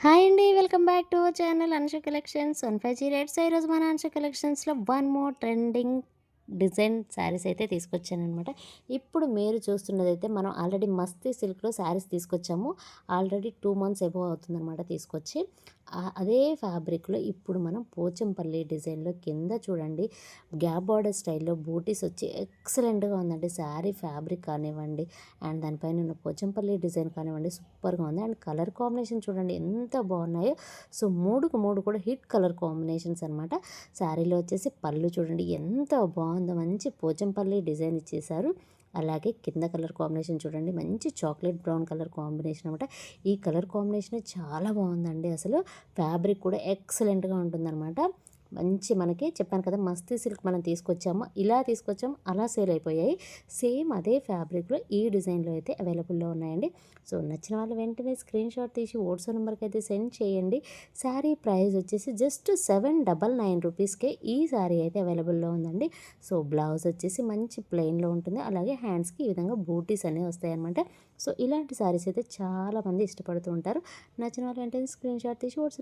Hi అండి. Welcome back to our channel Anusha collections 15G rates. ఈరోజు మన అనుష కలెక్షన్స్లో one more trending design saris అయితే తీసుకొచ్చానమాట. ఇప్పుడు మీరు చూస్తున్నదైతే మనం ఆల్రెడీ మస్తీ సిల్క్లో శారీస్ తీసుకొచ్చాము. ఆల్రెడీ 2 months ఎబో అవుతుందన్నమాట తీసుకొచ్చి. అదే ఫ్యాబ్రిక్లో ఇప్పుడు మనం పోచంపల్లి డిజైన్లో కింద చూడండి గ్యాప్ బార్డర్ స్టైల్లో బూటీస్ వచ్చి ఎక్సలెంట్గా ఉందండి. శారీ ఫ్యాబ్రిక్ కానివ్వండి అండ్ దానిపైన ఉన్న పోచంపల్లి డిజైన్ కానివ్వండి సూపర్గా ఉంది. అండ్ కలర్ కాంబినేషన్ చూడండి ఎంత బాగున్నాయో. సో మూడుకు మూడు కూడా హిట్ కలర్ కాంబినేషన్స్ అనమాట. శారీలో వచ్చేసి పళ్ళు చూడండి ఎంత బాగుందో, మంచి పోచంపల్లి డిజైన్ ఇచ్చేసారు. అలాగే కింద కలర్ కాంబినేషన్ చూడండి మంచి చాక్లెట్ బ్రౌన్ కలర్ కాంబినేషన్ అనమాట. ఈ కలర్ కాంబినేషన్ చాలా బాగుందండి. అసలు ఫ్యాబ్రిక్ కూడా ఎక్సలెంట్గా ఉంటుందన్నమాట. మంచి మనకి చెప్పాను కదా మస్తీ సిల్క్ మనం తీసుకొచ్చాము, ఇలా తీసుకొచ్చాము, అలా సేల్ అయిపోయాయి. సేమ్ అదే ఫ్యాబ్రిక్లో ఈ డిజైన్లో అయితే అవైలబుల్లో ఉన్నాయండి. సో నచ్చిన వాళ్ళు వెంటనే స్క్రీన్ షాట్ తీసి వాట్సాప్ నెంబర్కి అయితే సెండ్ చేయండి. శారీ ప్రైస్ వచ్చేసి జస్ట్ 799 రూపీస్కే ఈ శారీ అయితే అవైలబుల్లో ఉందండి. సో బ్లౌజ్ వచ్చేసి మంచి ప్లెయిన్లో ఉంటుంది. అలాగే హ్యాండ్స్కి ఈ విధంగా బూటీస్ అనేవి వస్తాయి అనమాట. సో ఇలాంటి శారీస్ అయితే చాలామంది ఇష్టపడుతూ ఉంటారు. నచ్చిన వాళ్ళు వెంటనే స్క్రీన్ షాట్ తీసి వాట్సాప్